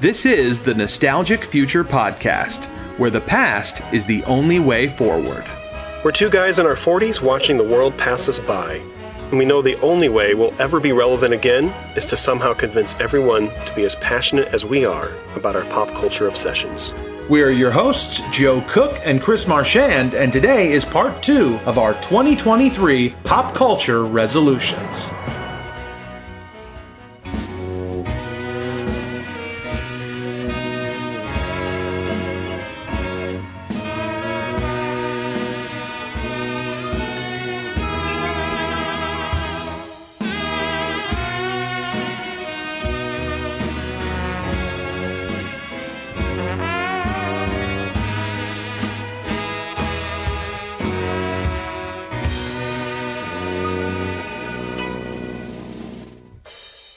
This is the Nostalgic Future Podcast, where the past is the only way forward. We're two guys in our 40s watching the world pass us by, and we know the only way we'll ever be relevant again is to somehow convince everyone to be as passionate as we are about our pop culture obsessions. We are your hosts, Joe Cook and Chris Marchand, and today is part 2 of our 2023 Pop Culture Resolutions.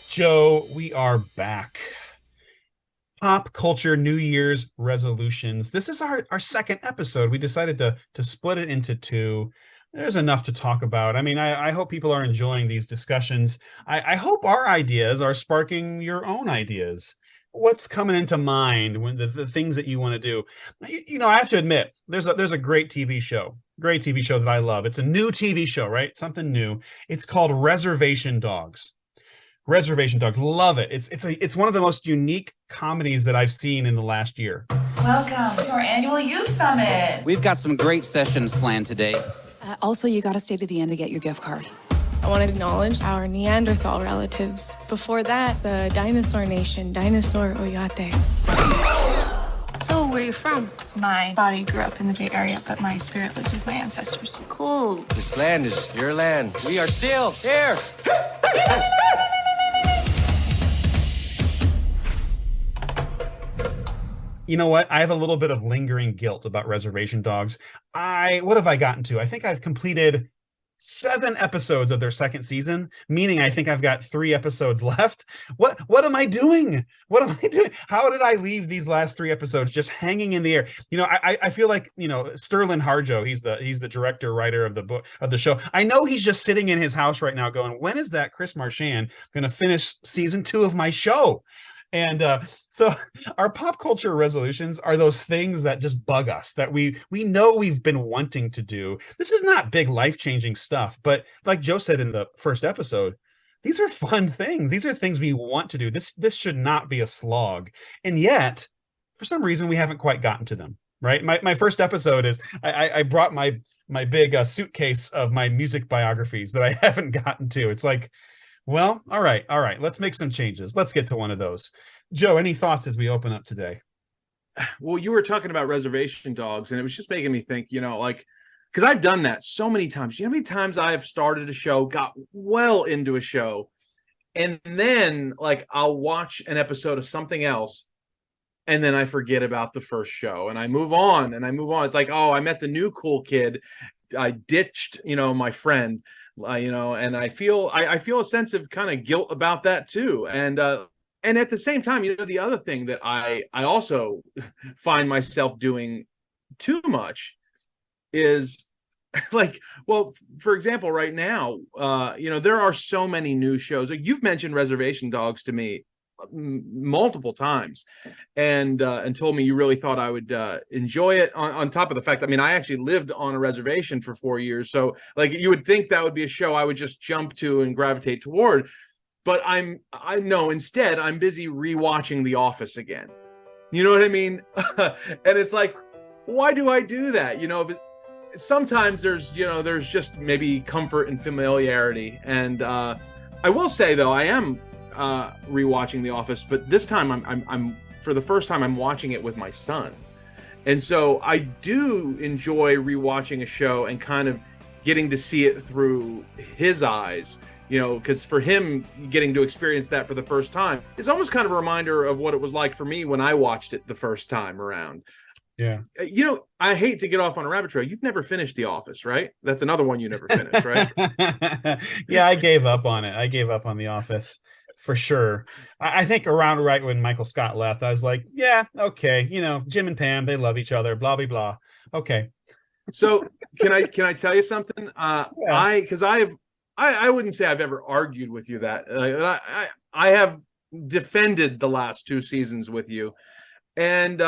Joe, we are back. Pop Culture New Year's Resolutions. This is our second episode. We decided to split it into two. There's enough to talk about. I mean, I hope people are enjoying these discussions. I hope our ideas are sparking your own ideas. What's coming into mind when the things that you want to do? You know, I have to admit, there's a great TV show. Great TV show that I love. It's a new TV show, right? Something new. It's called Reservation Dogs. Reservation Dogs, love it. It's one of the most unique comedies that I've seen in the last year. Welcome to our annual youth summit. We've got some great sessions planned today. Also, you got to stay to the end to get your gift card. I want to acknowledge our Neanderthal relatives. Before that, the dinosaur nation, Dinosaur Oyate. So, where are you from? My body grew up in the Bay Area, but my spirit lives with my ancestors. Cool. This land is your land. We are still here. You know what? I have a little bit of lingering guilt about Reservation Dogs. What have I gotten to? I think I've completed 7 episodes of their second season, meaning I think I've got 3 episodes left. What am I doing? What am I doing? How did I leave these last 3 episodes just hanging in the air? You know, I feel like, you know, Sterling Harjo, he's the director, writer of the book of the show. I know he's just sitting in his house right now going, when is that Chris Marchand going to finish season 2 of my show? And so our pop culture resolutions are those things that just bug us, that we know we've been wanting to do. This is not big life-changing stuff, but like Joe said in the first episode, these are fun things. These are things we want to do. This should not be a slog. And yet, for some reason, we haven't quite gotten to them, right? My first episode is, I brought my big suitcase of my music biographies that I haven't gotten to. It's like, well, all right. Let's make some changes. Let's get to one of those. Joe, any thoughts as we open up today? Well, you were talking about Reservation Dogs, and it was just making me think, you know, like, because I've done that so many times. You know how many times I've started a show, got well into a show, and then, like, I'll watch an episode of something else, and then I forget about the first show, and I move on. It's like, oh, I met the new cool kid. I ditched, you know, my friend. You know, and I feel a sense of kind of guilt about that too. And at the same time, you know, the other thing that I also find myself doing too much is like, well, for example, right now, you know, there are so many new shows. Like, you've mentioned Reservation Dogs to me multiple times, and told me you really thought I would enjoy it, on top of the fact, I mean, I actually lived on a reservation for 4 years, so like, you would think that would be a show I would just jump to and gravitate toward, but I know instead I'm busy rewatching The Office again. You know what I mean? And it's like, why do I do that? You know, sometimes there's just maybe comfort and familiarity, and I will say though, I am rewatching The Office, but this time I'm for the first time I'm watching it with my son, and so I do enjoy rewatching a show and kind of getting to see it through his eyes, you know, because for him, getting to experience that for the first time is almost kind of a reminder of what it was like for me when I watched it the first time around. Yeah. You know, I hate to get off on a rabbit trail. You've never finished The Office, right? That's another one you never finished, right? Yeah, I gave up on it. I gave up on The Office. For sure. I think around right when Michael Scott left, I was like, yeah, okay. You know, Jim and Pam, they love each other, blah, blah, blah. Okay. So can I tell you something? Because I wouldn't say I've ever argued with you that I have defended the last 2 seasons with you. And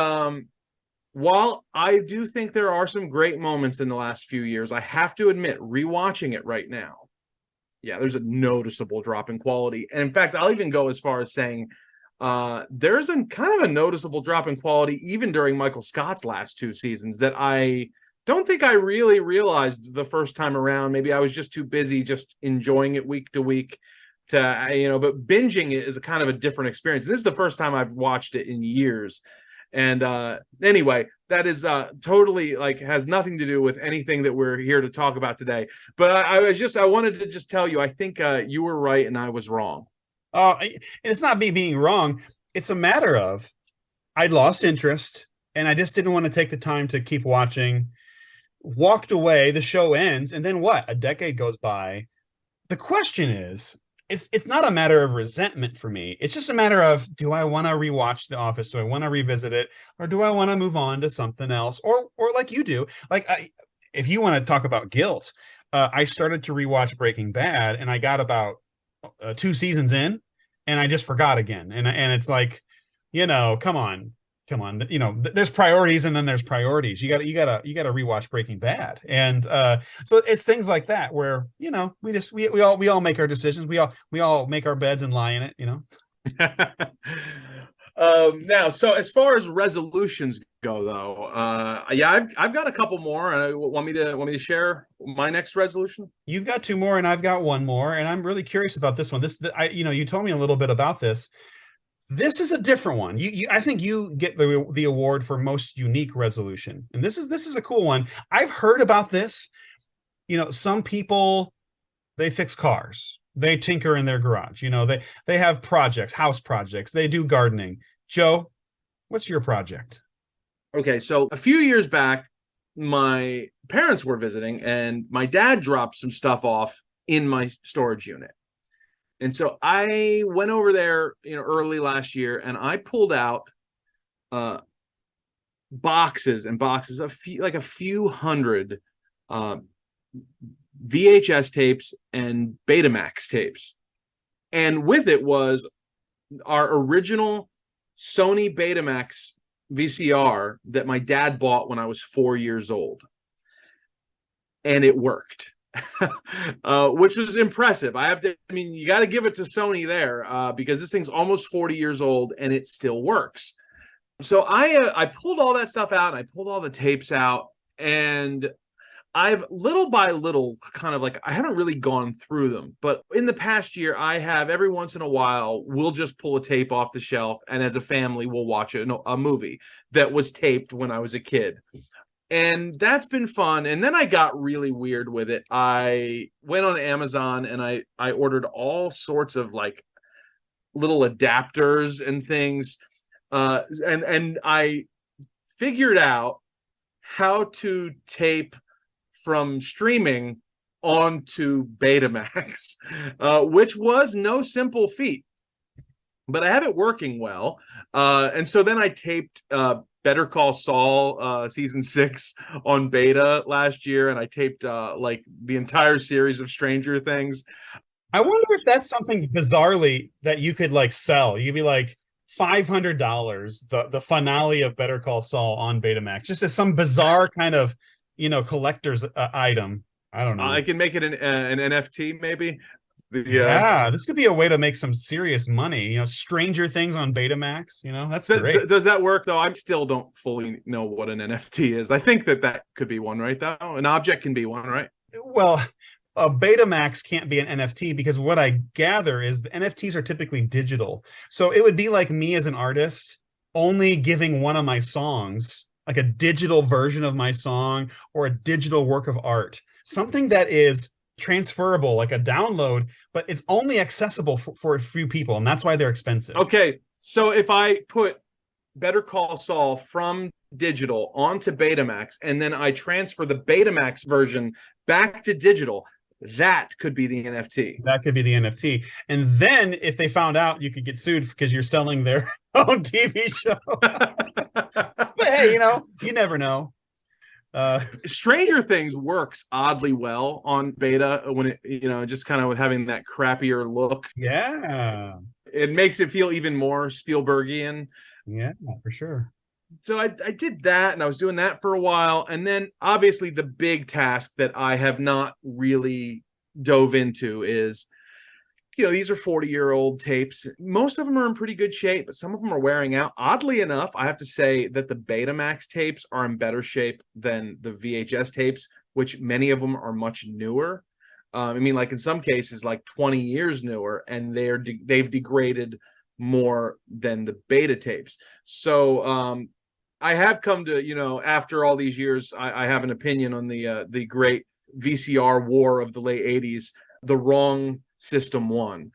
while I do think there are some great moments in the last few years, I have to admit, rewatching it right now, yeah, there's a noticeable drop in quality. And in fact, I'll even go as far as saying there's a kind of a noticeable drop in quality even during Michael Scott's last 2 seasons that I don't think I really realized the first time around. Maybe I was just too busy just enjoying it week to week to, but binging it is a kind of a different experience. This is the first time I've watched it in years. And anyway, that is totally like has nothing to do with anything that we're here to talk about today. But I wanted to just tell you, I think you were right and I was wrong. And it's not me being wrong. It's a matter of I lost interest and I just didn't want to take the time to keep watching. Walked away, the show ends, and then what? A decade goes by. The question is, it's not a matter of resentment for me. It's just a matter of, do I want to rewatch The Office? Do I want to revisit it? Or do I want to move on to something else? Or like you do, like if you want to talk about guilt, I started to rewatch Breaking Bad and I got about 2 seasons in and I just forgot again. And it's like, come on. There's priorities and then there's priorities. You gotta rewatch Breaking Bad. And so it's things like that where, we all make our decisions. We all make our beds and lie in it, Now, so as far as resolutions go, though, I've got a couple more. Want me to share my next resolution? You've got 2 more, and I've got 1 more, and I'm really curious about this one. You told me a little bit about this. This is a different one. I think you get the award for most unique resolution, and this is a cool one. I've heard about this. Some people, they fix cars. They tinker in their garage. They have projects, house projects. They do gardening. Joe, what's your project? Okay, so a few years back, my parents were visiting, and my dad dropped some stuff off in my storage unit. And so I went over there, early last year, and I pulled out boxes and boxes, a few hundred VHS tapes and Betamax tapes. And with it was our original Sony Betamax VCR that my dad bought when I was 4 years old. And it worked. Which was impressive. You got to give it to Sony there because this thing's almost 40 years old and it still works. So I pulled all that stuff out. And I pulled all the tapes out, and I've little by little kind of like, I haven't really gone through them, but in the past year, I have every once in a while, we'll just pull a tape off the shelf, and as a family, we'll watch a movie that was taped when I was a kid. And that's been fun. And then I got really weird with it. I went on Amazon and I ordered all sorts of like little adapters and things. And I figured out how to tape from streaming onto Betamax, which was no simple feat. But I have it working well. And so then I taped Better Call Saul season 6 on beta last year, and I taped like the entire series of Stranger Things. I wonder if that's something bizarrely that you could like sell. You'd be like $500 the finale of Better Call Saul on Betamax, just as some bizarre kind of collector's item. I don't know. I can make it an NFT maybe. Yeah, this could be a way to make some serious money. Stranger Things on Betamax. That's great. Does that work though? I still don't fully know what an NFT is. I think that could be one, right? Though an object can be one, right? Well, a Betamax can't be an NFT because what I gather is the NFTs are typically digital. So it would be like me as an artist only giving one of my songs, like a digital version of my song or a digital work of art, something that is transferable, like a download, but it's only accessible for a few people, and that's why they're expensive. Okay, so if I put Better Call Saul from digital onto Betamax, and then I transfer the Betamax version back to digital, that could be the NFT. That could be the NFT. And then if they found out, you could get sued because you're selling their own TV show. But hey, you never know. Stranger Things works oddly well on beta when it, just kind of having that crappier look. Yeah. it makes it feel even more Spielbergian. Yeah, for sure. So I did that, and I was doing that for a while. And then obviously the big task that I have not really dove into is, these are 40-year-old tapes. Most of them are in pretty good shape, but some of them are wearing out. Oddly enough, I have to say that the Betamax tapes are in better shape than the VHS tapes, which many of them are much newer. Like in some cases, like 20 years newer, and they've degraded more than the beta tapes. So I have come to, after all these years, I have an opinion on the great VCR war of the late 80s. The wrong system won,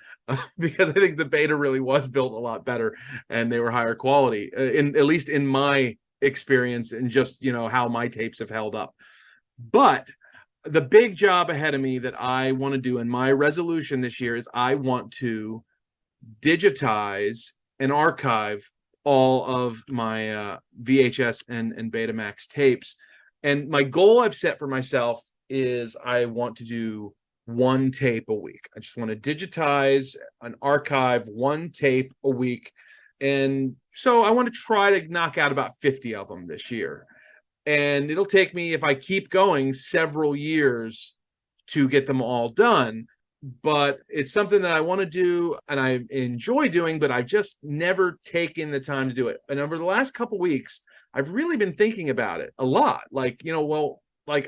because I think the beta really was built a lot better and they were higher quality, at least in my experience, and just how my tapes have held up. But the big job ahead of me that I want to do, and my resolution this year, is I want to digitize and archive all of my VHS and Betamax tapes. And my goal I've set for myself is I want to do one tape a week. I just want to digitize and archive one tape a week. And so I want to try to knock out about 50 of them this year. And it'll take me, if I keep going, several years to get them all done. But it's something that I want to do and I enjoy doing, but I've just never taken the time to do it. And over the last couple of weeks, I've really been thinking about it a lot. Like,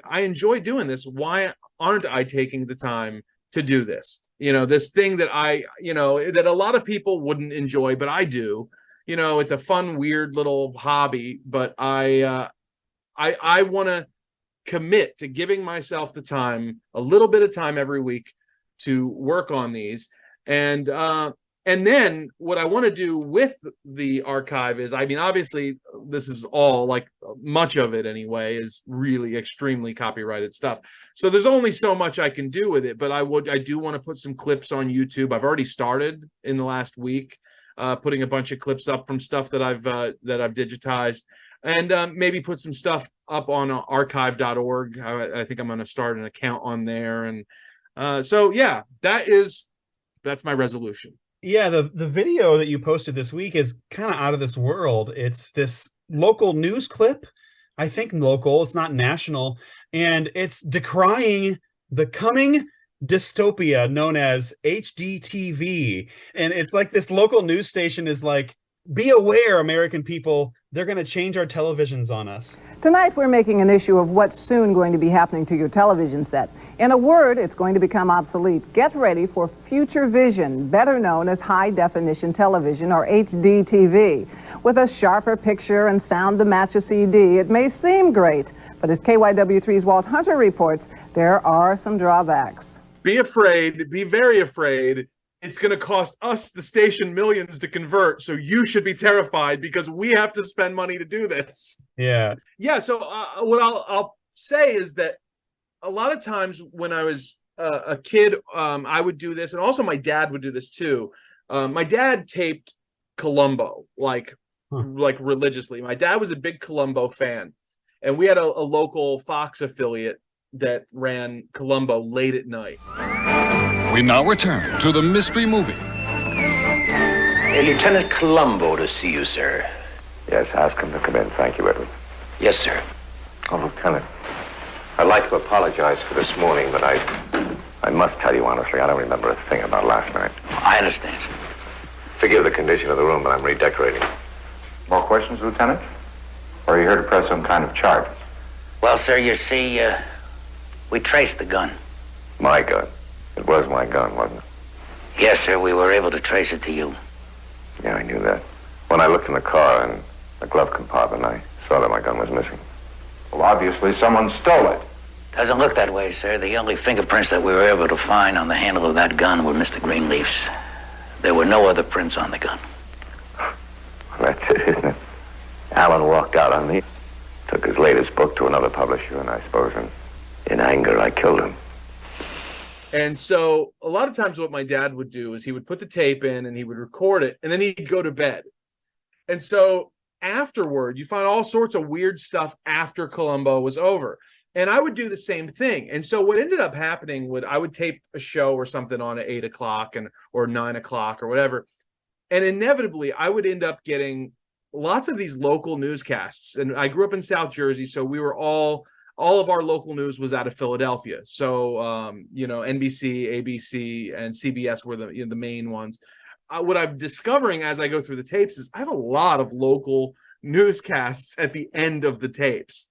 I enjoy doing this. Why aren't I taking the time to do this? This thing that that a lot of people wouldn't enjoy, but I do. It's a fun, weird little hobby, but I want to commit to giving myself the time, a little bit of time every week, to work on these. And then what I want to do with the archive is, obviously this is all, like, much of it anyway, is really extremely copyrighted stuff. So there's only so much I can do with it, but I do want to put some clips on YouTube. I've already started in the last week, putting a bunch of clips up from stuff that I've digitized, and maybe put some stuff up on archive.org. I think I'm going to start an account on there. And so, yeah, that's my resolution. Yeah, the video that you posted this week is kind of out of this world. It's this local news clip, I think local, it's not national, and it's decrying the coming dystopia known as HDTV. And it's like this local news station is like, be aware, American people, they're going to change our televisions on us. Tonight, we're making an issue of what's soon going to be happening to your television set. In a word, it's going to become obsolete. Get ready for future vision, better known as high-definition television, or HD TV. With a sharper picture and sound to match a CD, it may seem great, but as KYW3's Walt Hunter reports, there are some drawbacks. Be afraid, be very afraid. It's going to cost us, the station, millions to convert, so you should be terrified because we have to spend money to do this. Yeah. Yeah, so what I'll say is that a lot of times when I was a kid, I would do this, and also my dad would do this too. My dad taped Columbo, like religiously. My dad was a big Columbo fan, and we had a local Fox affiliate that ran Columbo late at night. We now return to the mystery movie. Lieutenant Columbo to see you, sir. Yes, ask him to come in. Thank you, Edwards. Yes, sir. Oh, Lieutenant, I'd like to apologize for this morning, but I must tell you honestly, I don't remember a thing about last night. I understand, sir. Forgive the condition of the room, but I'm redecorating. More questions, Lieutenant? Or are you here to press some kind of charge? Well, sir, you see, we traced the gun. My gun? It was my gun, wasn't it? Yes, sir, we were able to trace it to you. Yeah, I knew that. When I looked in the car and the glove compartment, I saw that my gun was missing. Well, obviously someone stole it. Doesn't look that way, sir. The only fingerprints that we were able to find on the handle of that gun were Mr. Greenleaf's. There were no other prints on the gun. Well, that's it, isn't it? Alan walked out on me, took his latest book to another publisher, and I suppose in anger I killed him. And so a lot of times what my dad would do is he would put the tape in and he would record it, and then he'd go to bed. And so afterward, you find all sorts of weird stuff after Columbo was over. And I would do the same thing. And so what ended up happening I would tape a show or something on at 8 o'clock or 9 o'clock or whatever. And inevitably, I would end up getting lots of these local newscasts. And I grew up in South Jersey, so we were all of our local news was out of Philadelphia. So, NBC, ABC, and CBS were the main ones. What I'm discovering as I go through the tapes is I have a lot of local newscasts at the end of the tapes.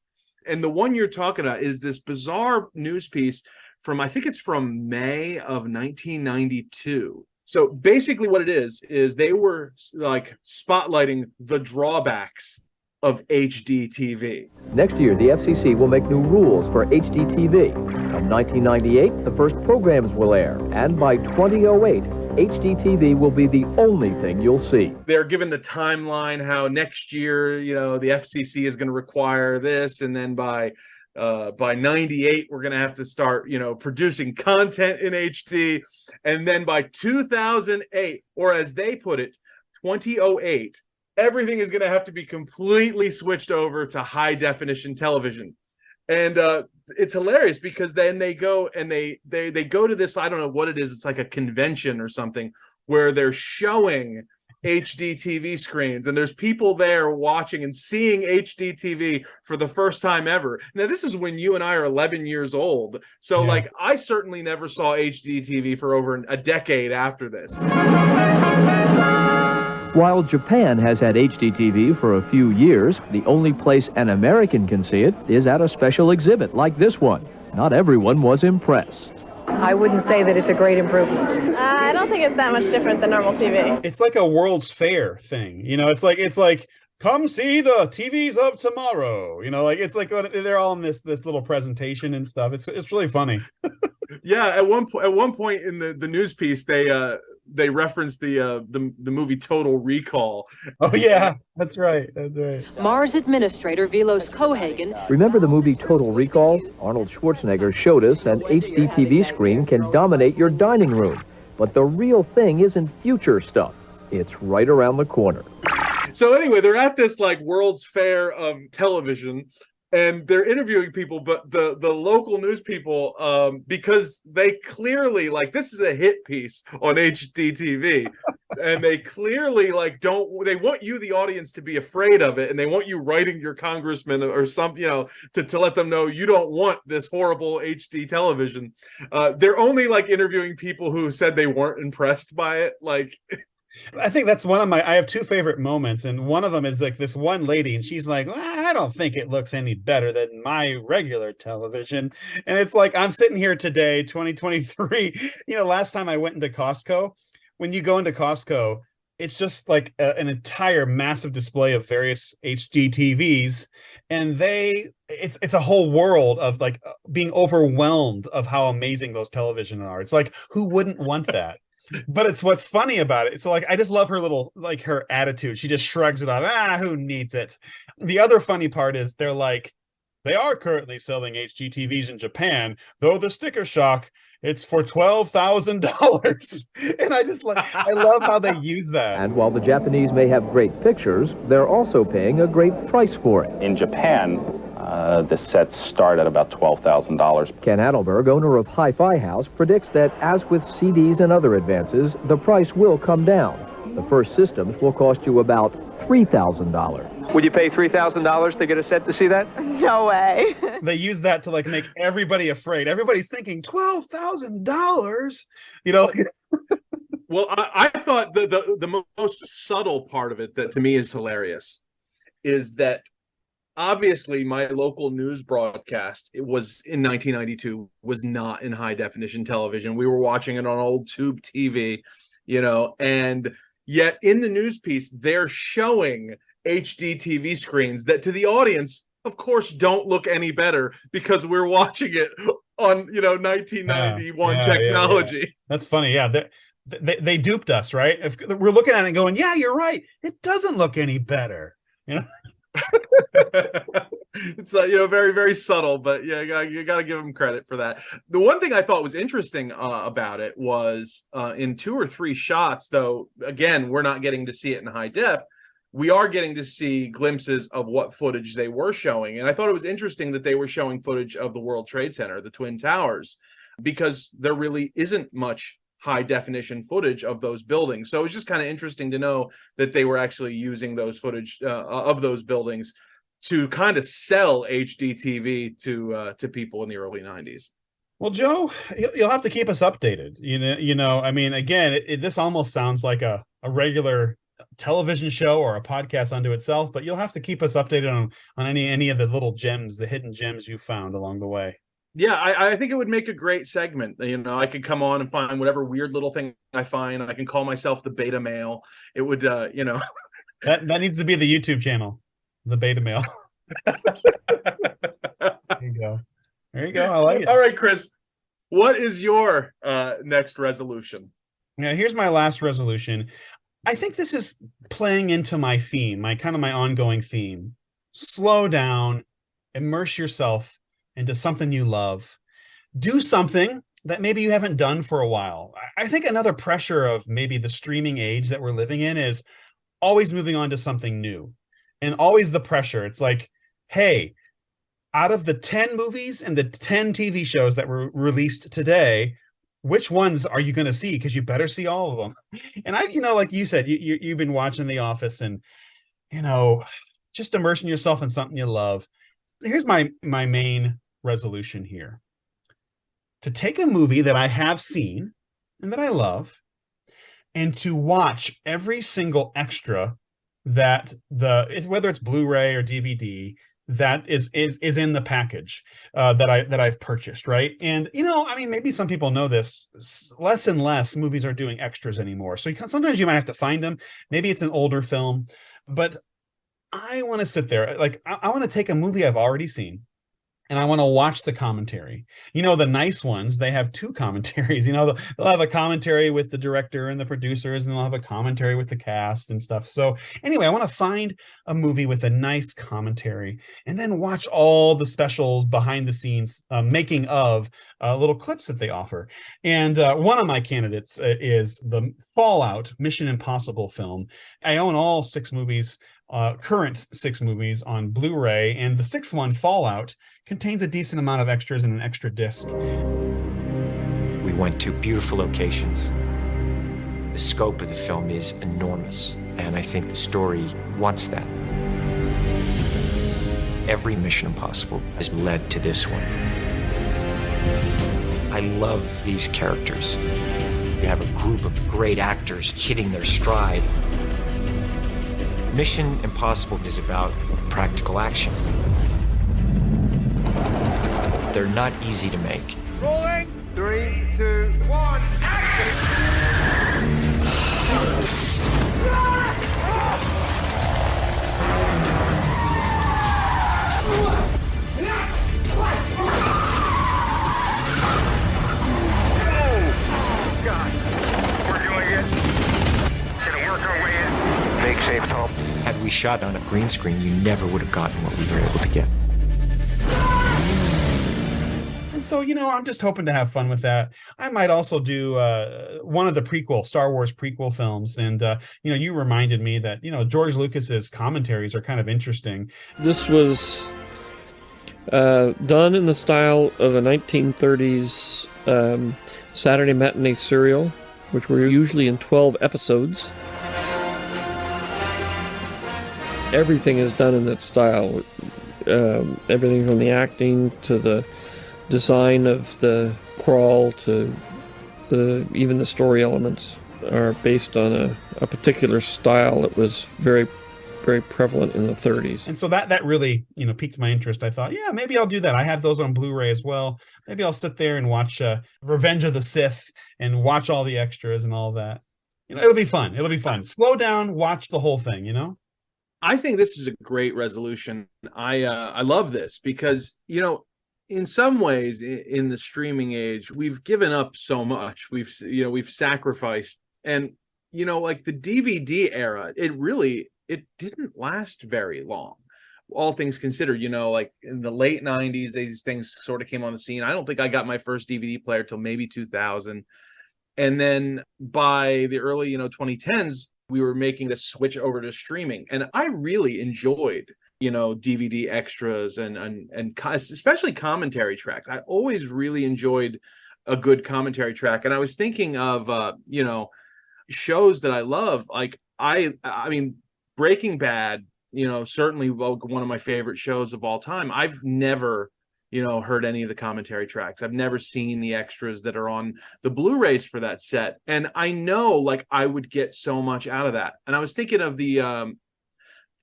And the one you're talking about is this bizarre news piece from, I think it's from May of 1992. So basically what it is they were like spotlighting the drawbacks of HD TV. Next year, the FCC will make new rules for HD TV. Come 1998, the first programs will air, and by 2008, HD TV will be the only thing you'll see. They're given the timeline how next year, the FCC is going to require this, and then by 98 we're going to have to start producing content in HD, and then by 2008, or as they put it, 2008, everything is going to have to be completely switched over to high definition television. And it's hilarious because then they go and they go to this, I don't know what it is, it's like a convention or something, where they're showing HD TV screens, and there's people there watching and seeing HD TV for the first time ever. Now, this is when you and I are 11 years old. So, I certainly never saw HD TV for over a decade after this. While Japan has had HD TV for a few years, the only place an American can see it is at a special exhibit like this one. Not everyone was impressed. I wouldn't say that it's a great improvement. I don't think it's that much different than normal TV. It's like a World's Fair thing. It's like come see the TVs of tomorrow. It's like they're all in this little presentation and stuff. It's really funny. Yeah, at one point in the news piece, they referenced the movie Total Recall. Oh yeah, that's right. Mars Administrator Velos Cohagen. Remember the movie Total Recall? Arnold Schwarzenegger showed us an HD TV screen can dominate your dining room. But the real thing isn't future stuff. It's right around the corner. So anyway, they're at this World's Fair of television, and they're interviewing people, but the local news people, because they clearly, this is a hit piece on HD TV, and they clearly they want you, the audience, to be afraid of it, and they want you writing your congressman or some, to let them know you don't want this horrible HD television. They're only interviewing people who said they weren't impressed by it. I think that's one of I have two favorite moments, and one of them is this one lady, and she's like, I don't think it looks any better than my regular television. And it's like, I'm sitting here today, 2023, last time I went into Costco, when you go into Costco, it's just like an entire massive display of various HD TVs, and it's a whole world of being overwhelmed of how amazing those televisions are. It's like, who wouldn't want that? But it's what's funny about it. So I just love her little, her attitude. She just shrugs it off. Who needs it? The other funny part is they are currently selling HD TVs in Japan, though the sticker shock, it's for $12,000. And I love how they use that. And while the Japanese may have great pictures, they're also paying a great price for it. In Japan, the sets start at about $12,000. Ken Adelberg, owner of Hi-Fi House, predicts that as with CDs and other advances, the price will come down. The first systems will cost you about $3,000. Would you pay $3,000 to get a set to see that? No way. They use that to make everybody afraid. Everybody's thinking $12,000. Well, I thought the most subtle part of it that to me is hilarious is that obviously my local news broadcast, it was in 1992, was not in high definition television. We were watching it on old tube TV, and yet in the news piece, they're showing HD TV screens that to the audience, of course, don't look any better because we're watching it on, 1991 technology. Yeah. That's funny. Yeah. They duped us, right? If we're looking at it and going, yeah, you're right. It doesn't look any better. It's very, very subtle, but yeah, you got to give them credit for that. The one thing I thought was interesting about it was in 2 or 3 shots, though, again, we're not getting to see it in high def. We are getting to see glimpses of what footage they were showing. And I thought it was interesting that they were showing footage of the World Trade Center, the Twin Towers, because there really isn't much high definition footage of those buildings. So it's just kind of interesting to know that they were actually using those footage of those buildings to kind of sell HD TV to people in the early 90s. Well, Joe, you'll have to keep us updated. I mean, again, this almost sounds like a regular television show or a podcast unto itself, but you'll have to keep us updated on any of the little gems, the hidden gems you found along the way. Yeah, I think it would make a great segment. I could come on and find whatever weird little thing I find. I can call myself the beta male. It would, That needs to be the YouTube channel, the beta male. There you go. There you go. I like it. All right, Chris, what is your next resolution? Yeah, here's my last resolution. I think this is playing into my theme, my ongoing theme. Slow down, immerse yourself into something you love. Do something that maybe you haven't done for a while. I think another pressure of maybe the streaming age that we're living in is always moving on to something new. And always the pressure. It's like, hey, out of the 10 movies and the 10 TV shows that were released today, which ones are you going to see? Because you better see all of them. And like you said, you've been watching The Office and, just immersing yourself in something you love. Here's my main resolution here. To take a movie that I have seen and that I love and to watch every single extra that whether it's Blu-ray or DVD that is in the package that I've purchased, right? And maybe some people know this. Less and less movies are doing extras anymore. So sometimes you might have to find them. Maybe it's an older film, but I want to sit there. Like I want to take a movie I've already seen, and I want to watch the commentary. The nice ones, they have two commentaries. They'll have a commentary with the director and the producers, and they'll have a commentary with the cast and stuff. So anyway, I want to find a movie with a nice commentary and then watch all the specials, behind the scenes, making of little clips that they offer. And one of my candidates is the Fallout Mission Impossible film. I own all 6 movies. Current 6 movies on Blu-ray, and the 6th one, Fallout, contains a decent amount of extras and an extra disc. We went to beautiful locations. The scope of the film is enormous, and I think the story wants that. Every Mission Impossible has led to this one. I love these characters. You have a group of great actors hitting their stride. Mission Impossible is about practical action. They're not easy to make. Rolling. 3, 2, 1, action! Oh, God. We're doing it. Should have worked our way in. Make safe home. Had we shot on a green screen, you never would have gotten what we were able to get. And so, I'm just hoping to have fun with that. I might also do one of the Star Wars prequel films. And, you reminded me that, George Lucas's commentaries are kind of interesting. This was done in the style of a 1930s Saturday matinee serial, which were usually in 12 episodes. Everything is done in that style. Everything from the acting to the design of the crawl to even the story elements are based on a particular style that was very, very prevalent in the 30s. And so that really, piqued my interest. I thought, yeah, maybe I'll do that. I have those on Blu-ray as well. Maybe I'll sit there and watch Revenge of the Sith and watch all the extras and all that. It'll be fun. It'll be fun. Slow down, watch the whole thing, I think this is a great resolution. I love this because, in some ways in the streaming age, we've given up so much. We've sacrificed, and, like the DVD era, it didn't last very long. All things considered, like in the late 90s, these things sort of came on the scene. I don't think I got my first DVD player till maybe 2000. And then by the early, 2010s, we were making the switch over to streaming. And I really enjoyed, DVD extras and especially commentary tracks. I always really enjoyed a good commentary track. And I was thinking of shows that I love. Like I mean, Breaking Bad, certainly one of my favorite shows of all time. I've never heard any of the commentary tracks. I've never seen the extras that are on the Blu-rays for that set. And I know like I would get so much out of that. And I was thinking of the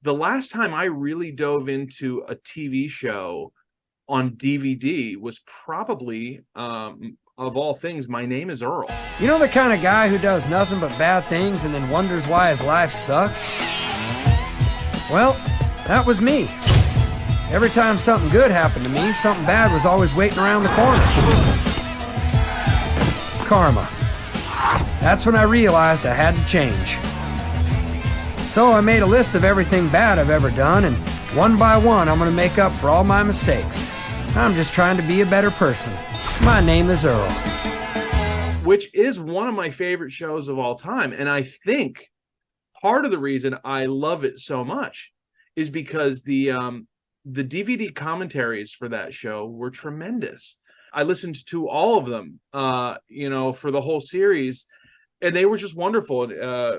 last time I really dove into a TV show on DVD was probably of all things, My Name is Earl. You know the kind of guy who does nothing but bad things and then wonders why his life sucks? Well, that was me. Every time something good happened to me, something bad was always waiting around the corner. Karma. That's when I realized I had to change. So I made a list of everything bad I've ever done, and one by one I'm going to make up for all my mistakes. I'm just trying to be a better person. My name is Earl. Which is one of my favorite shows of all time. And I think part of the reason I love it so much is because the DVD commentaries for that show were tremendous. I listened to all of them, for the whole series, and they were just wonderful.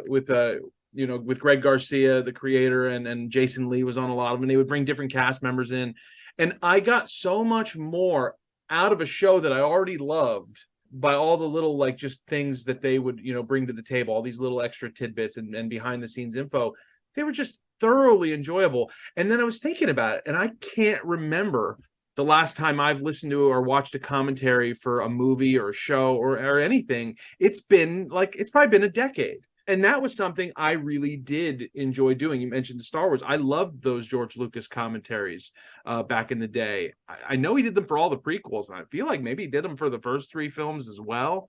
With Greg Garcia, the creator, and Jason Lee was on a lot of them. And they would bring different cast members in, and I got so much more out of a show that I already loved by all the little like just things that they would bring to the table, all these little extra tidbits and behind the scenes info. They were just thoroughly enjoyable. And then I was thinking about it, and I can't remember the last time I've listened to or watched a commentary for a movie or a show or anything. It's probably been a decade. And that was something I really did enjoy doing. You mentioned the Star Wars. I loved those George Lucas commentaries back in the day. I know he did them for all the prequels, and I feel like maybe he did them for the first 3 films as well.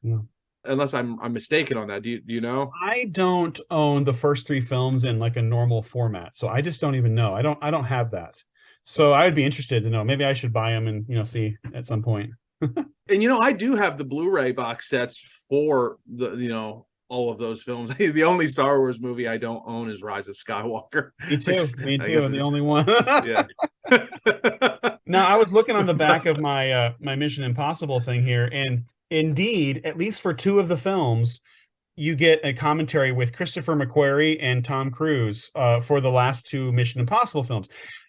Yeah. Unless I'm mistaken on that. Do you know? I don't own the first 3 films in like a normal format, so I just don't even know. I don't have that. So I would be interested to know. Maybe I should buy them and see at some point. And I do have the Blu-ray box sets for the all of those films. The only Star Wars movie I don't own is Rise of Skywalker. Me too. Me too. The only one. Yeah. Now I was looking on the back of my my Mission Impossible thing here, and indeed, at least for 2 of the films, you get a commentary with Christopher McQuarrie and Tom Cruise for the last 2 Mission Impossible films.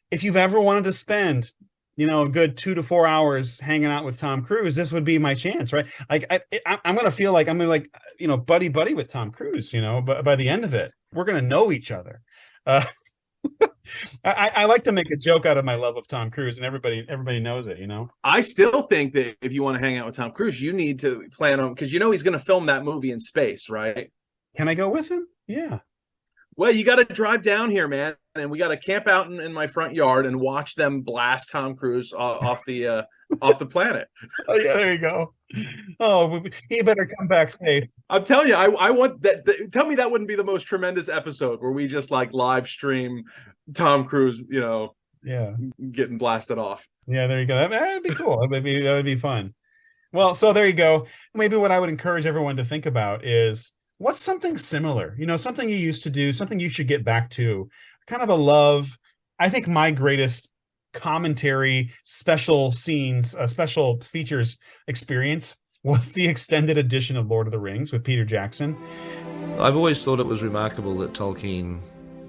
If you've ever wanted to spend a good 2 to 4 hours hanging out with Tom Cruise, this would be my chance, right? Like I'm gonna feel like I'm gonna buddy with Tom Cruise, but by the end of it, we're gonna know each other. I like to make a joke out of my love of Tom Cruise, and everybody knows it. I still think that if you want to hang out with Tom Cruise, you need to plan on, because he's going to film that movie in space, right? Can I go with him? Yeah. Well, you got to drive down here, man, and we got to camp out in my front yard and watch them blast Tom Cruise off the planet. Oh yeah, there you go. Oh, he better come back safe. I'm telling you, I want that. Tell me that wouldn't be the most tremendous episode where we just like live stream Tom Cruise, yeah, getting blasted off. Yeah, there you go. That'd be cool. That would be fun. Well, so there you go. Maybe what I would encourage everyone to think about is, what's something similar? Something you used to do, something you should get back to. Kind of a love. I think my greatest commentary, special scenes, special features experience was the extended edition of Lord of the Rings with Peter Jackson. I've always thought it was remarkable that Tolkien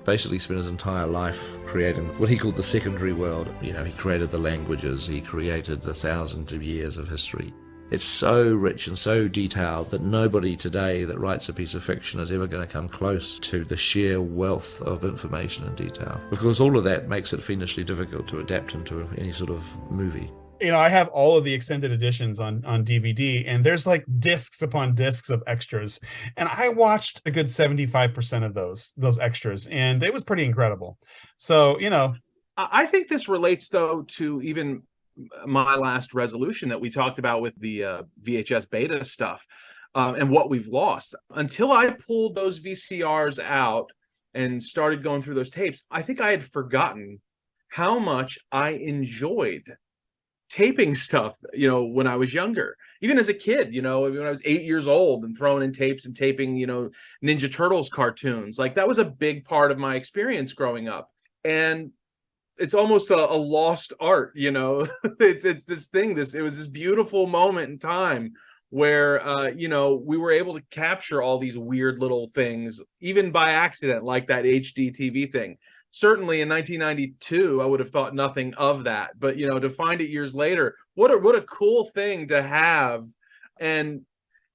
basically spent his entire life creating what he called the secondary world. He created the languages, he created the thousands of years of history. It's so rich and so detailed that nobody today that writes a piece of fiction is ever going to come close to the sheer wealth of information and detail. Of course, all of that makes it fiendishly difficult to adapt into any sort of movie. I have all of the extended editions on DVD, and there's like discs upon discs of extras. And I watched a good 75% of those extras, and it was pretty incredible. So, I think this relates, though, to even my last resolution that we talked about with the VHS beta stuff and what we've lost. Until I pulled those VCRs out and started going through those tapes, I think I had forgotten how much I enjoyed taping stuff, when I was younger, even as a kid, when I was 8 years old and throwing in tapes and taping, Ninja Turtles cartoons. Like that was a big part of my experience growing up. And it's almost a lost art, you know. It's this thing, it was this beautiful moment in time where you know, we were able to capture all these weird little things, even by accident, like that HD TV thing. Certainly in 1992, I would have thought nothing of that, but you know, to find it years later, what a cool thing to have. And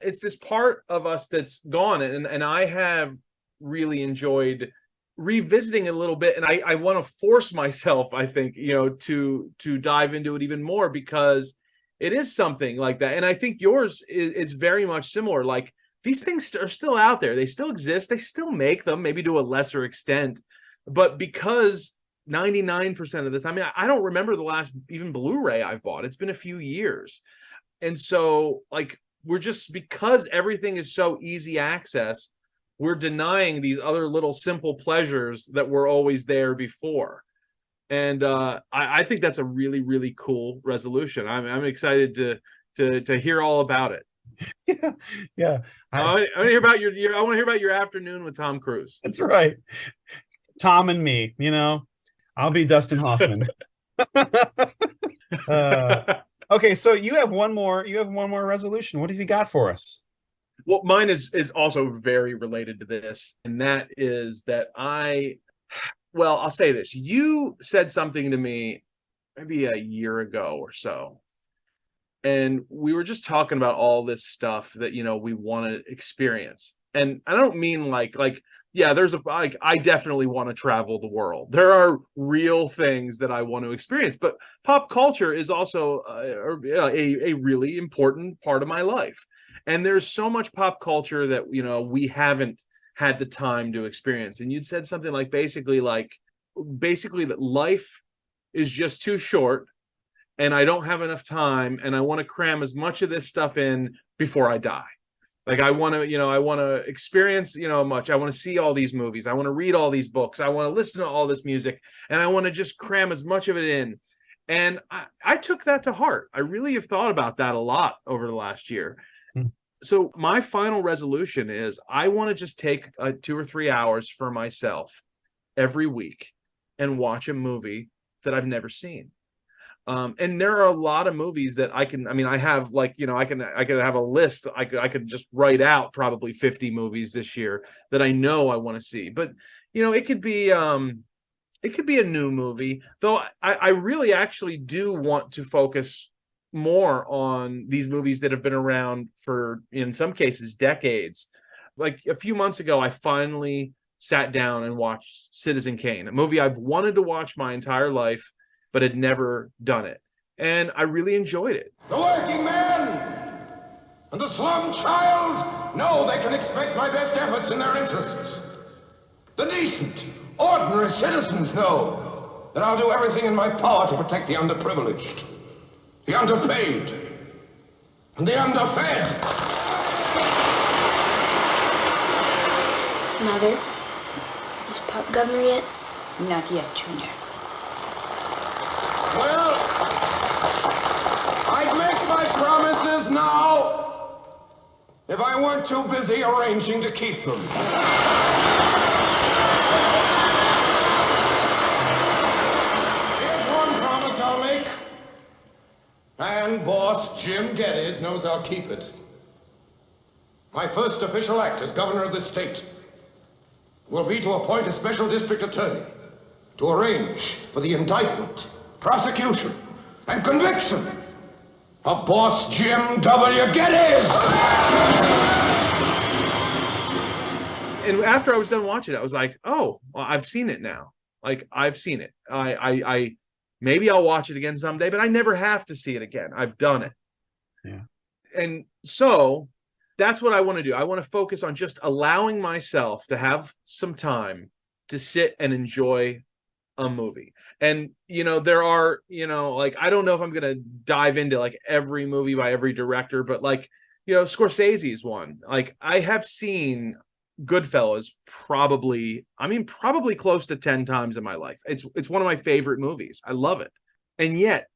it's this part of us that's gone, and I have really enjoyed revisiting it a little bit, and I want to force myself, I think, you know, to dive into it even more, because it is something like that. And I think yours is very much similar. Like, these things are still out there, they still exist, they still make them, maybe to a lesser extent, but because 99% of the time, I mean, I don't remember the last even Blu-ray I've bought. It's been a few years. And so, like, we're just, because everything is so easy access, we're denying these other little simple pleasures that were always there before. And I think that's a really, really cool resolution. I'm excited to hear all about it. Yeah. I want to hear about I want to hear about your afternoon with Tom Cruise. That's right. Tom and me, you know, I'll be Dustin Hoffman. Okay, so you have one more resolution. What have you got for us? Well, mine is also very related to this, and that is that well, I'll say this. You said something to me maybe a year ago or so, and we were just talking about all this stuff that, you know, we want to experience. And I don't mean like yeah, there's I definitely want to travel the world. There are real things that I want to experience, but pop culture is also a really important part of my life. And there's so much pop culture that, you know, we haven't had the time to experience. And you'd said something like basically that life is just too short, and I don't have enough time, and I want to cram as much of this stuff in before I die. Like, I want to experience, you know, much. I want to see all these movies. I want to read all these books. I want to listen to all this music, and I want to just cram as much of it in. And I took that to heart. I really have thought about that a lot over the last year. So my final resolution is I want to just take 2 or 3 hours for myself every week and watch a movie that I've never seen. And there are a lot of movies that I have, like, you know, I can have a list. I could just write out probably 50 movies this year that I know I want to see. But, you know, it could be a new movie, though. I really actually do want to focus more on these movies that have been around for, in some cases, decades. Like, a few months ago, I finally sat down and watched Citizen Kane, a movie I've wanted to watch my entire life, but had never done it. And I really enjoyed it. The working man and the slum child know they can expect my best efforts in their interests. The decent, ordinary citizens know that I'll do everything in my power to protect the underprivileged, the underpaid, and the underfed. Mother, is Pop governor yet? Not yet, Junior. Well, I'd make my promises now if I weren't too busy arranging to keep them. Here's one promise I'll make, and boss Jim Geddes knows I'll keep it. My first official act as governor of this state will be to appoint a special district attorney to arrange for the indictment, prosecution, and conviction of boss Jim W. Geddes. And after I was done watching it, I was like, oh, well, I've seen it now. Like, I've seen it. I maybe I'll watch it again someday, but I never have to see it again. I've done it. Yeah. And so that's what I want to do. I want to focus on just allowing myself to have some time to sit and enjoy a movie. And, you know, there are, you know, like, I don't know if I'm going to dive into like every movie by every director, but like, you know, Scorsese's one. Like, I have seen Goodfellas probably close to 10 times in my life. It's one of my favorite movies. I love it. And yet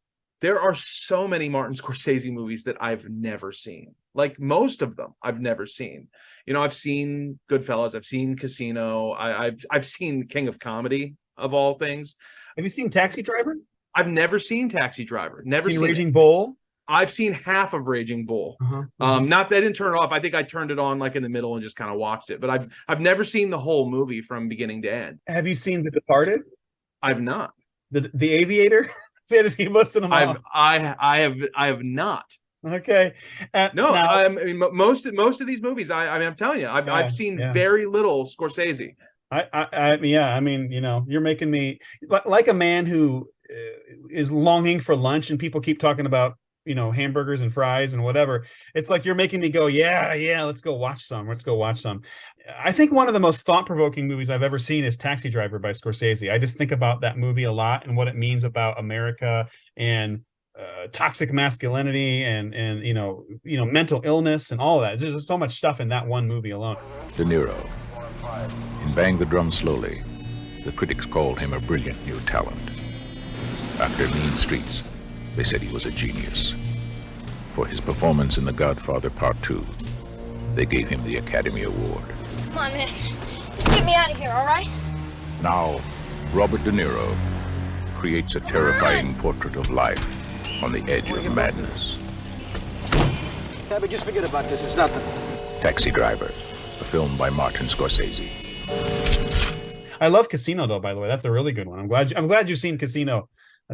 there are so many Martin Scorsese movies that I've never seen. Like, most of them I've never seen. You know, I've seen Goodfellas, I've seen Casino, I've seen King of Comedy, of all things. Have you seen Taxi Driver? I've never seen Taxi Driver. Never seen Raging it. Bull? I've seen half of Raging Bull. Not that I didn't turn it off. I think I turned it on like in the middle and just kind of watched it. But I've never seen the whole movie from beginning to end. Have you seen The Departed? I've not. The Aviator? See, I just keep listing them off. I have not. Okay. No, now, I mean most of these movies. I mean, I'm telling you, I've seen very little Scorsese. I mean, you know, you're making me like a man who is longing for lunch, and people keep talking about, you know, hamburgers and fries and whatever. It's like you're making me go, yeah, let's go watch some. I think one of the most thought-provoking movies I've ever seen is Taxi Driver by Scorsese. I just think about that movie a lot and what it means about America and toxic masculinity and you know mental illness and all of that. There's just so much stuff in that one movie alone. De Niro. In Bang the Drum Slowly, the critics called him a brilliant new talent. After Mean Streets, they said he was a genius. For his performance in The Godfather Part 2, they gave him the Academy Award. Come on, man. Just get me out of here, all right? Now, Robert De Niro creates a terrifying portrait of life on the edge of madness. Tabby, just forget about this. It's nothing. Taxi Driver, a film by Martin Scorsese. I love Casino, though. By the way, that's a really good one. I'm glad you've seen Casino.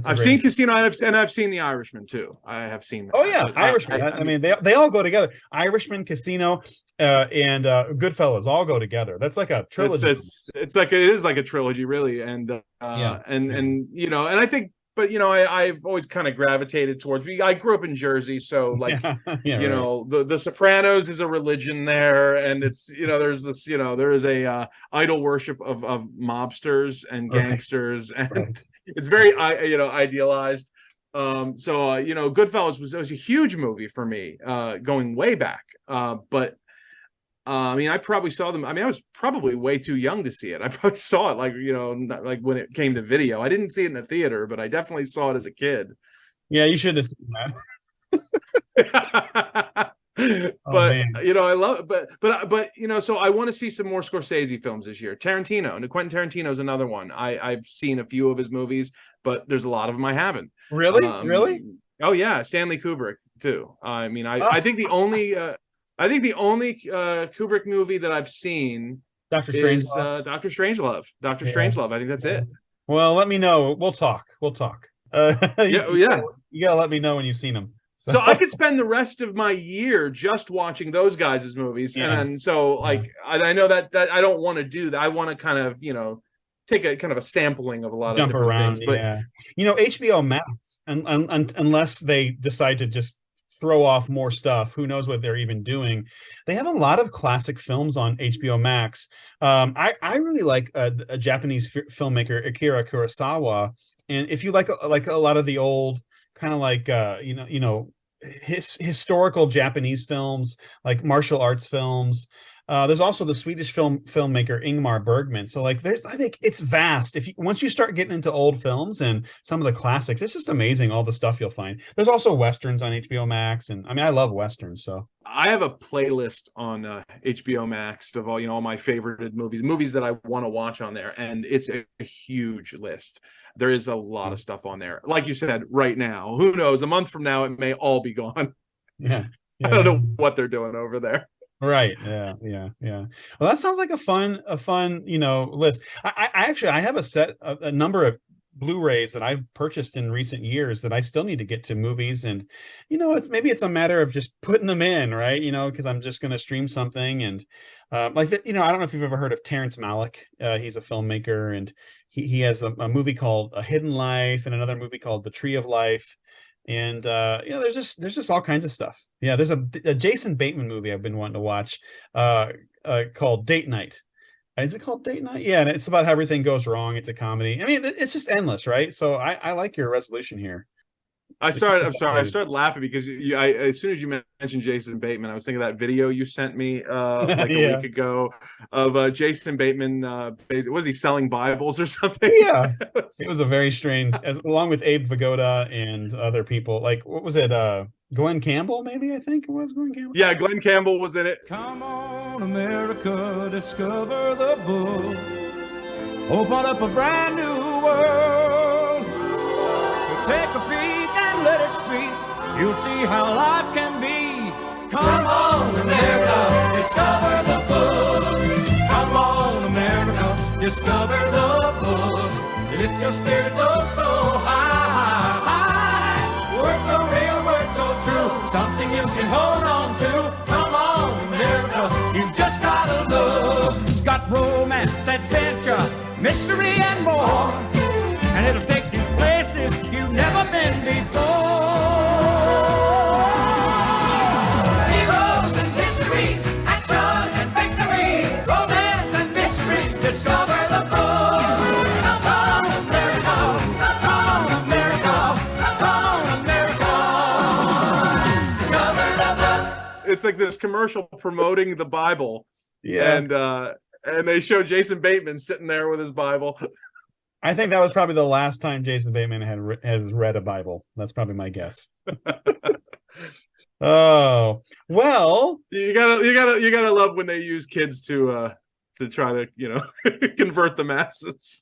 I've seen Casino, and I've seen The Irishman too. I have seen that. Oh yeah, Irishman. I mean, they all go together. Irishman, Casino, and Goodfellas all go together. That's like a trilogy. It is like a trilogy, really. And and you know, and I think, but you know, I've always kind of gravitated towards. I grew up in Jersey, so like you know, the Sopranos is a religion there, and it's, you know, there's this, you know, there is a idol worship of mobsters and gangsters, and it's very you know, idealized. So you know, Goodfellas was a huge movie for me, going way back. But I mean, I probably saw them. I mean, I was probably way too young to see it. I probably saw it like, you know, like when it came to video. I didn't see it in the theater, but I definitely saw it as a kid. Yeah, you should have seen that. But you know, I love it. But you know, so I want to see some more Scorsese films this year. Tarantino, and Quentin Tarantino is another one. I've seen a few of his movies, but there's a lot of them I haven't. Really? Really? Oh yeah, Stanley Kubrick too. I mean, I think the only Kubrick movie that I've seen is Dr. Strangelove. Dr. Strangelove. I think that's it. Well, let me know. We'll talk. Yeah. You gotta let me know when you've seen them. So I could spend the rest of my year just watching those guys' movies. And so like, I know that I don't want to do that. I want to kind of, you know, take a kind of a sampling of a lot of different things. But you know, HBO Max, unless they decide to just throw off more stuff, who knows what they're even doing. They have a lot of classic films on HBO Max. I really like a Japanese filmmaker, Akira Kurosawa. And if you like a lot of the old kind of like historical Japanese films, like martial arts films, there's also the Swedish filmmaker Ingmar Bergman. So like I think it's vast. Once you start getting into old films and some of the classics, it's just amazing all the stuff you'll find. There's also Westerns on HBO Max, and I mean, I love Westerns. So I have a playlist on HBO Max of all my favorite movies that I want to watch on there, and it's a huge list. There is a lot of stuff on there. Like you said, right now, who knows? A month from now, it may all be gone. Yeah. I don't know what they're doing over there. Right. Yeah. Well, that sounds like a fun, list. I have a number of Blu-rays that I've purchased in recent years that I still need to get to movies. And, you know, maybe it's a matter of just putting them in, right? You know, because I'm just going to stream something. And I don't know if you've ever heard of Terrence Malick. He's a filmmaker, and he has a movie called A Hidden Life and another movie called The Tree of Life. And there's just all kinds of stuff. Yeah, there's a Jason Bateman movie I've been wanting to watch called Date Night. Is it called Date Night? Yeah, and it's about how everything goes wrong. It's a comedy. I mean, it's just endless, right? So I like your resolution here. I'm sorry. I started laughing because as soon as you mentioned Jason Bateman, I was thinking of that video you sent me like a week ago of Jason Bateman. Was he selling Bibles or something? Yeah, it was a very strange, along with Abe Vigoda and other people. Like, what was it? Glenn Campbell, maybe? I think it was Glenn Campbell. Yeah, Glenn Campbell was in it. Come on, America, discover the book. Open up a brand new world. take a peek and let it speak. You'll see how life can be. Come on, America, discover the book. Come on, America, discover the book. Lift your spirits oh so high, high. Words so real, words so true. Something you can hold on to. Come on, America, you've just gotta look. It's got romance, adventure, mystery, and more. And it'll take you places you've never been before. Heroes and history, action and victory, romance and mystery, discover the book. Come on, America, come on, America, come on, America, discover the book. It's like this commercial promoting the Bible. Yeah. And they show Jason Bateman sitting there with his Bible. I think that was probably the last time Jason Bateman has read a Bible. That's probably my guess. Oh, well, you gotta love when they use kids to try to convert the masses.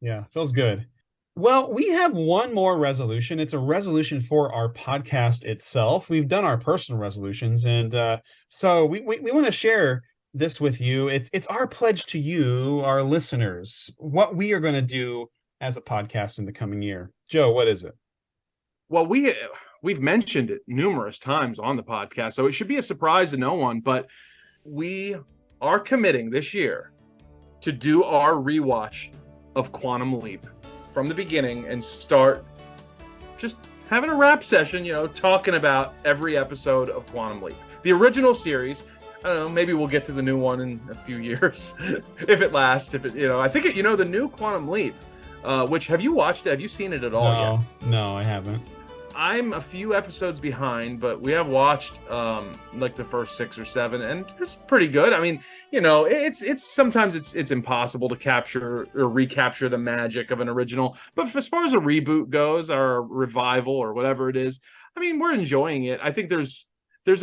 Yeah, feels good. Well, we have one more resolution. It's a resolution for our podcast itself. We've done our personal resolutions, and so we want to share this with you. It's our pledge to you, our listeners, what we are going to do as a podcast in the coming year. Joe, what is it? Well, we've mentioned it numerous times on the podcast, so it should be a surprise to no one, but we are committing this year to do our rewatch of Quantum Leap from the beginning and start just having a rap session, talking about every episode of Quantum Leap. The original series, I don't know, maybe we'll get to the new one in a few years if it lasts. I think the new Quantum Leap, which have you watched it? Have you seen it at all yet? No, I haven't. I'm a few episodes behind, but we have watched like the first 6 or 7, and it's pretty good. I mean, it's sometimes it's impossible to capture or recapture the magic of an original, but as far as a reboot goes or a revival or whatever it is, I mean, we're enjoying it. I think there's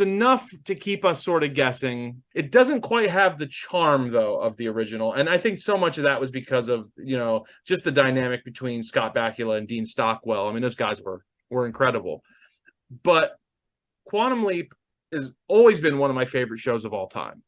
enough to keep us sort of guessing. It doesn't quite have the charm, though, of the original. And I think so much of that was because of, just the dynamic between Scott Bakula and Dean Stockwell. I mean, those guys were incredible. But Quantum Leap has always been one of my favorite shows of all time.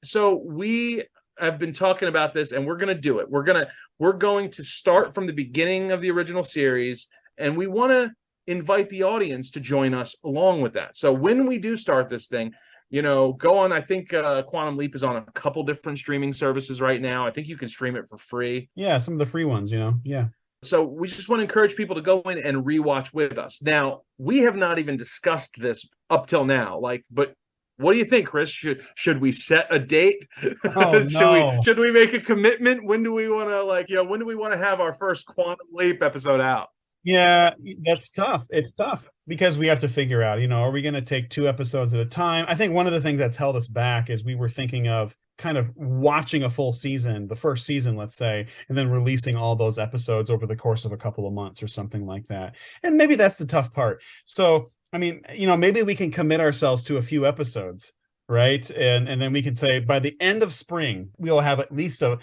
So we have been talking about this, and we're going to do it. We're going to start from the beginning of the original series, and we want to invite the audience to join us along with that. So when we do start this thing, go on. I think Quantum Leap is on a couple different streaming services right now. I think you can stream it for free. Yeah, some of the free ones, Yeah. So we just want to encourage people to go in and rewatch with us. Now, we have not even discussed this up till now. But what do you think, Chris? Should we set a date? Oh, no. Should we make a commitment? When do we want to when do we want to have our first Quantum Leap episode out? Yeah, that's tough. It's tough because we have to figure out, are we going to take 2 episodes at a time? I think one of the things that's held us back is we were thinking of kind of watching a full season, the first season, let's say, and then releasing all those episodes over the course of a couple of months or something like that. And maybe that's the tough part. So, I mean, maybe we can commit ourselves to a few episodes, right? And then we can say by the end of spring, we'll have at least 4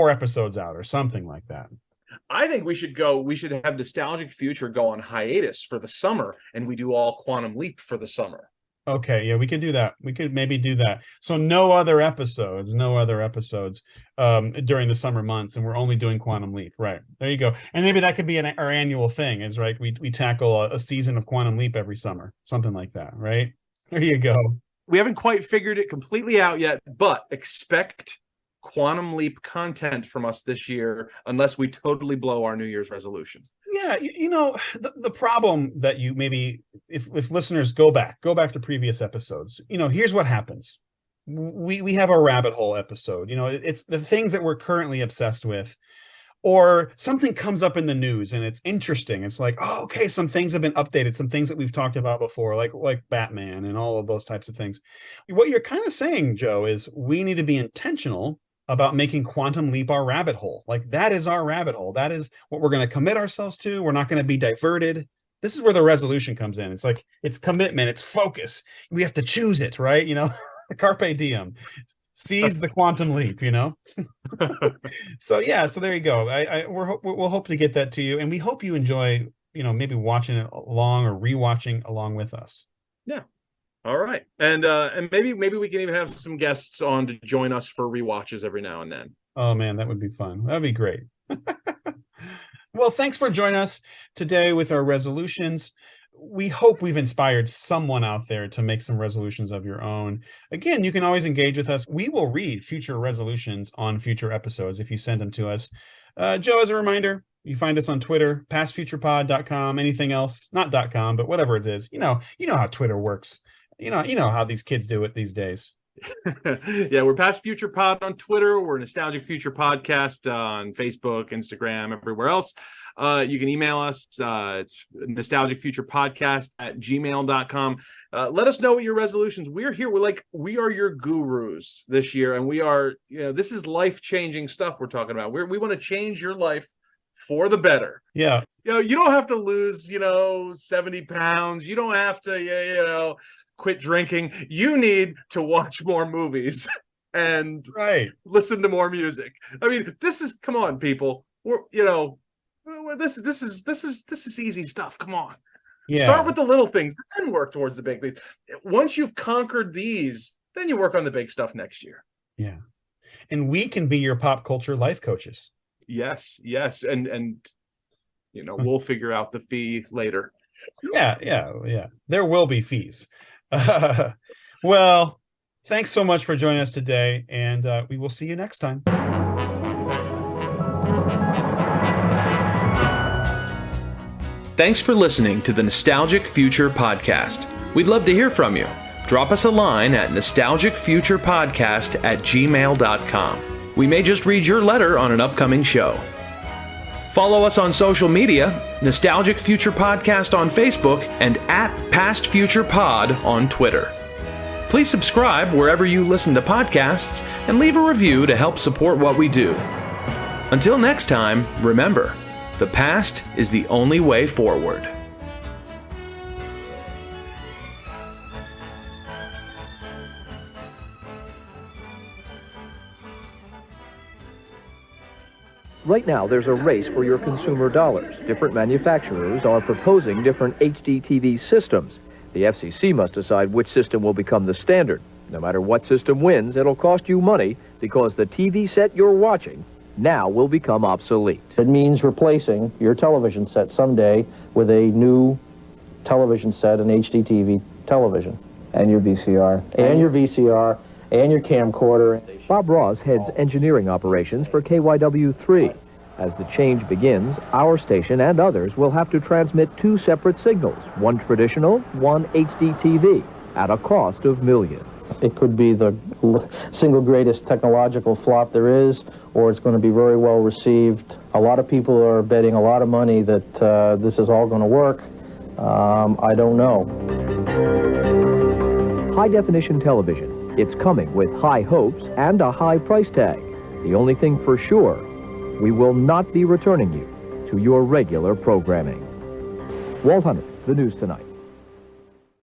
episodes out or something like that. I think we should have Nostalgic Future go on hiatus for the summer, and we do all Quantum Leap for the summer. Okay, yeah, we could do that. We could maybe do that. So no other episodes during the summer months, and we're only doing Quantum Leap. Right, there you go. And maybe that could be our annual thing, is right? We tackle a season of Quantum Leap every summer, something like that, right? There you go. We haven't quite figured it completely out yet, but expect Quantum Leap content from us this year, unless we totally blow our New Year's resolution. Yeah, the problem that you maybe, if listeners go back to previous episodes, here's what happens. We have a rabbit hole episode. It's the things that we're currently obsessed with, or something comes up in the news and it's interesting. It's like, oh, okay, some things have been updated, some things that we've talked about before, like Batman and all of those types of things. What you're kind of saying, Joe, is we need to be intentional about making Quantum Leap our rabbit hole. Like, that is our rabbit hole. That is what we're going to commit ourselves to. We're not going to be diverted. This is where the resolution comes in. It's like, it's commitment, it's focus. We have to choose it, right? Carpe diem. Seize the quantum leap, you know? So there you go. We'll hope to get that to you, and we hope you enjoy, maybe watching it along or rewatching along with us. Yeah. All right. And maybe we can even have some guests on to join us for rewatches every now and then. Oh man, that would be fun. That'd be great. Well, thanks for joining us today with our resolutions. We hope we've inspired someone out there to make some resolutions of your own. Again, you can always engage with us. We will read future resolutions on future episodes if you send them to us. Joe, as a reminder, you find us on Twitter, pastfuturepod.com, anything else, not .com, but whatever it is. You know how Twitter works. You know how these kids do it these days. Yeah, we're Past Future Pod on Twitter. We're Nostalgic Future Podcast on Facebook, Instagram, everywhere else. You can email us. It's nostalgicfuturepodcast@gmail.com. Let us know what your resolutions. We're here. We are your gurus this year, and we are. This is life-changing stuff we're talking about. We want to change your life for the better. Yeah. You don't have to lose 70 pounds. You don't have to quit drinking. You need to watch more movies and listen to more music. I mean, come on, people. This is easy stuff. Come on. Yeah. Start with the little things, then work towards the big things. Once you've conquered these, then you work on the big stuff next year. Yeah. And we can be your pop culture life coaches. Yes. And we'll figure out the fee later. Yeah. There will be fees. Well, thanks so much for joining us today, and we will see you next time. Thanks for listening to the Nostalgic Future Podcast. We'd love to hear from you. Drop us a line at nostalgicfuturepodcast@gmail.com. We may just read your letter on an upcoming show. Follow us on social media, Nostalgic Future Podcast on Facebook and @PastFuturePod on Twitter. Please subscribe wherever you listen to podcasts and leave a review to help support what we do. Until next time, remember, the past is the only way forward. Right now, there's a race for your consumer dollars. Different manufacturers are proposing different HDTV systems. The FCC must decide which system will become the standard. No matter what system wins, it'll cost you money because the TV set you're watching now will become obsolete. It means replacing your television set someday with a new television set, an HDTV television. And your VCR. And your VCR. And your camcorder. Bob Ross heads engineering operations for KYW3. As the change begins, our station and others will have to transmit two separate signals, one traditional, one HDTV, at a cost of millions. It could be the single greatest technological flop there is, or it's going to be very well received. A lot of people are betting a lot of money that this is all going to work. I don't know. High-definition television. It's coming with high hopes and a high price tag. The only thing for sure, we will not be returning you to your regular programming. Walt Hunter, the News Tonight.